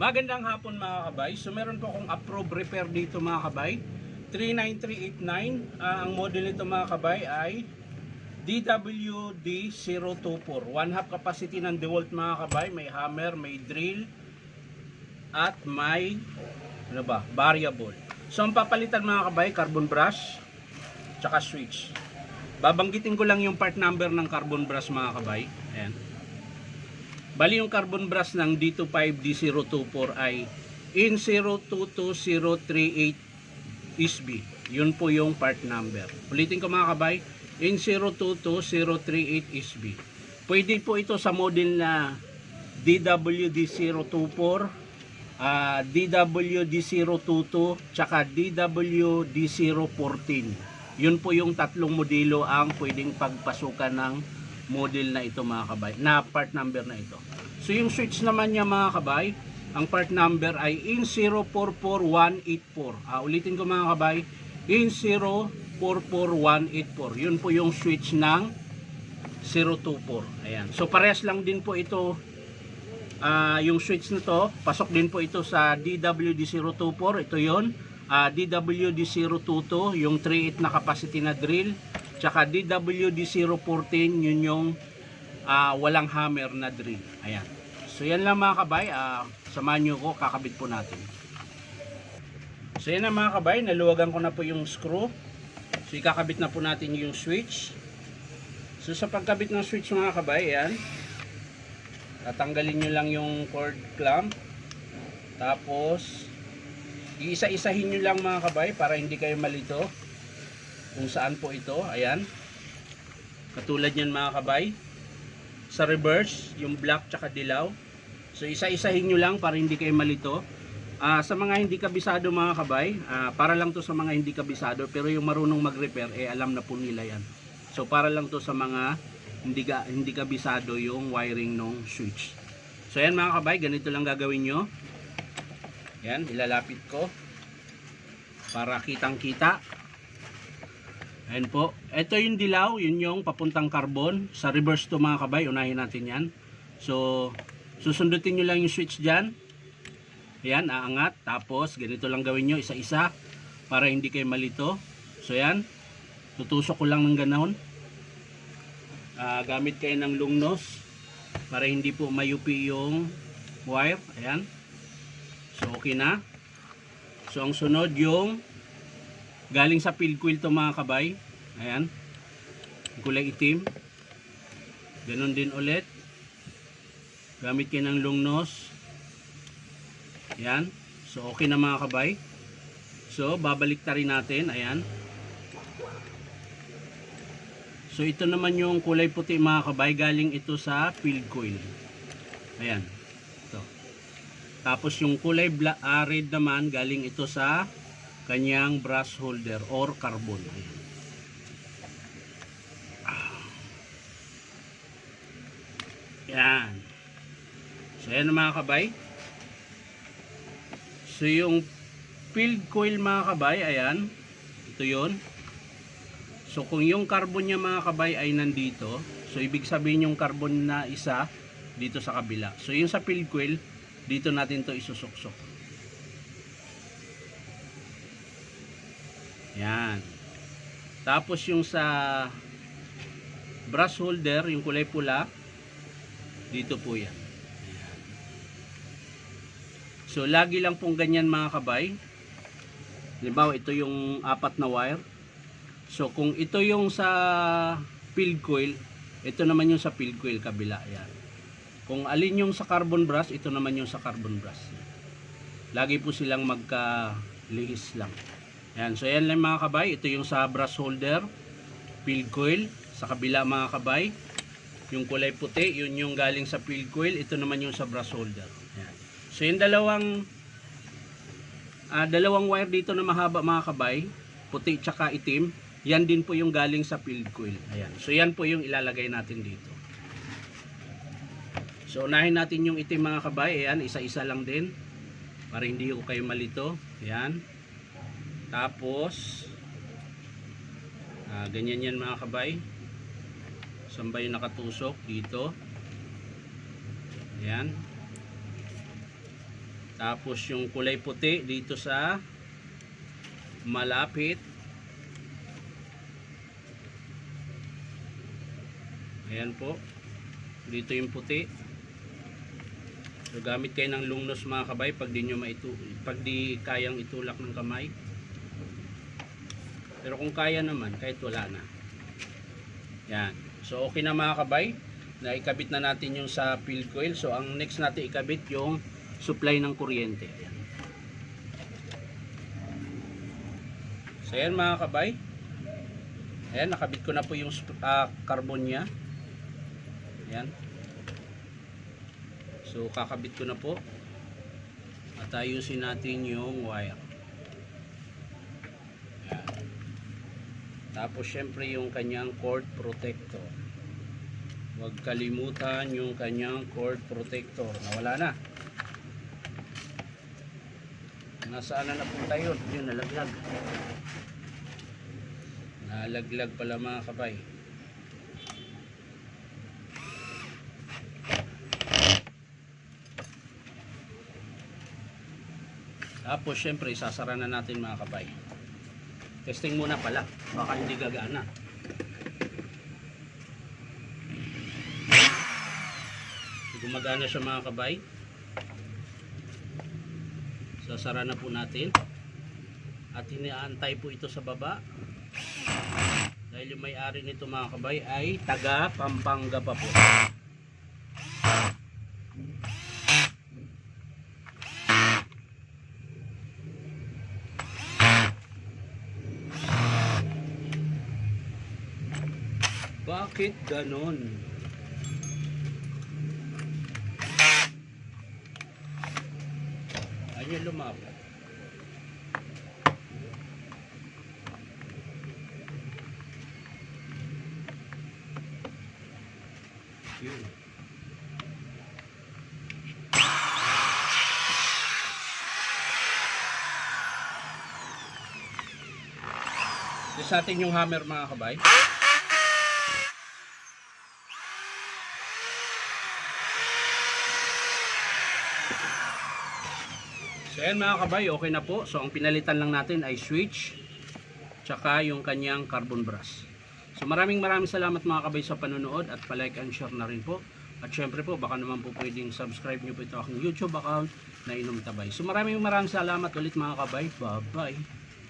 Magandang hapon mga kabay. So meron po akong approved repair dito mga kabay. 39389. Ang model nito mga kabay ay DWD024. 1/2 capacity ng DeWalt mga kabay. May hammer, may drill, at may variable. So ang papalitan mga kabay, carbon brush, tsaka switch. Babanggitin ko lang yung part number ng carbon brush mga kabay. Ayan. Bali yung carbon brush ng D25D024 ay IN022038 SB. Yun po yung part number. Ulitin ko mga kabay, IN022038 SB. Pwede po ito sa model na DWD024, DWD022, tsaka DWD014. Yun po yung tatlong modelo ang pwedeng pagpasukan ng model na ito mga kabay, na part number na ito. So yung switch naman niya mga kabay, ang part number ay IN044184. Ulitin ko mga kabay, IN044184. Yun po yung switch ng 024. Ayan. So parehas lang din po ito, yung switch na to, pasok din po ito sa DWD024. Ito yun. DWD022, yung 3.8 na capacity na drill. Tsaka DWD014, yun yung walang hammer na drill. Ayan. So yan lang mga kabay. Samahan nyo ko, kakabit po natin. So yan na mga kabay, naluwagan ko na po yung screw. So ikakabit na po natin yung switch. So sa pagkabit ng switch mga kabay, ayan, tatanggalin nyo lang yung cord clamp. Tapos iisa-isahin nyo lang mga kabay para hindi kayo malito kung saan po ito. Ayan, katulad yan mga kabay. Sa reverse, yung black tsaka dilaw. So isa-isahin nyo lang para hindi kayo malito. Sa mga hindi kabisado mga kabay, para lang to sa mga hindi kabisado, pero yung marunong mag-repair, alam na po nila yan. So para lang to sa mga hindi kabisado yung wiring ng switch. So ayan mga kabay, ganito lang gagawin nyo. Ayan, ilalapit ko para kitang kita. Ayan po. Ito yung dilaw, yun yung papuntang carbon. Sa reverse to mga kabay, unahin natin yan. So, susundutin nyo lang yung switch dyan. Ayan, aangat. Tapos, ganito lang gawin nyo, isa-isa, para hindi kayo malito. So, ayan. Tutusok ko lang ng ganon. Gamit kayo ng long nose, para hindi po mayupi yung wire. Ayan. So, okay na. So, ang sunod yung galing sa field coil to mga kabay. Ayan, kulay itim. Ganon din ulit, gamit kayo ng long nose. Ayan. So okay na mga kabay. So babalik ta rin natin. Ayan. So ito naman yung kulay puti mga kabay, galing ito sa field coil. Ayan. Ito. Tapos yung kulay red naman, galing ito sa kanyang brush holder or carbon. Yan. So yan mga kabay. So yung field coil mga kabay, ayan, ito yon. So kung yung carbon niya mga kabay ay nandito, so ibig sabihin yung carbon na isa dito sa kabila. So yung sa field coil, dito natin to isusuksok. Yan. Tapos yung sa brush holder, yung kulay pula, dito po yan. Ayan. So lagi lang pong ganyan mga kabay. Halimbawa ito yung 4 na wire. So kung ito yung sa field coil, ito naman yung sa field coil kabila. Ayan. Kung alin yung sa carbon brush, ito naman yung sa carbon brush. Lagi po silang magkalihis lang. Ayan, so ayan lang mga kabay. Ito yung sa brush holder, field coil. Sa kabila mga kabay, yung kulay puti, yun yung galing sa field coil. Ito naman yung sa brush holder. Ayan. So yung dalawang wire dito na mahaba mga kabay, puti tsaka itim, yan din po yung galing sa field coil. Ayan. So yan po yung ilalagay natin dito. So unahin natin yung itim mga kabay. Ayan, isa-isa lang din para hindi ko kayo malito. Ayan. Tapos ganyan yan mga kabay. Saan ba yung nakatusok? Dito. Ayan. Tapos yung kulay puti dito sa malapit. Ayan po. Dito yung puti. So gamit kayo ng lungnos mga kabay pag di kayang itulak ng kamay. Pero kung kaya naman, kahit wala na. Yan. So okay na mga kabay. Naikabit na natin yung sa field coil. So ang next natin ikabit yung supply ng kuryente. Ayan. So ayan mga kabay. Ayan, nakabit ko na po yung carbon nya. Ayan. So kakabit ko na po. At ayusin natin yung wire. Ayan. Tapos syempre yung kanyang cord protector. Huwag kalimutan yung kanyang cord protector. Nawala na. Nasaan na napunta yun? Yun, nalaglag. Nalaglag pala mga kabay. Tapos syempre sasara na natin mga kabay. Testing muna pala, baka hindi gagana. Gumagana siya mga kabay. Sasara na po natin. At hinaantay po ito sa baba. Dahil yung may-ari nito mga kabay ay taga Pampanga pa po. Bakit ganon? Ayun lumapit. Yun. Ito sa atin yung hammer mga kabay. So ayan mga kabay, okay na po. So ang pinalitan lang natin ay switch tsaka yung kanyang carbon brass. So maraming salamat mga kabay sa panonood at palike and share na rin po. At syempre po baka naman po pwedeng subscribe nyo po ito aking YouTube account na Inom Tabay. So maraming salamat ulit mga kabay. Bye bye.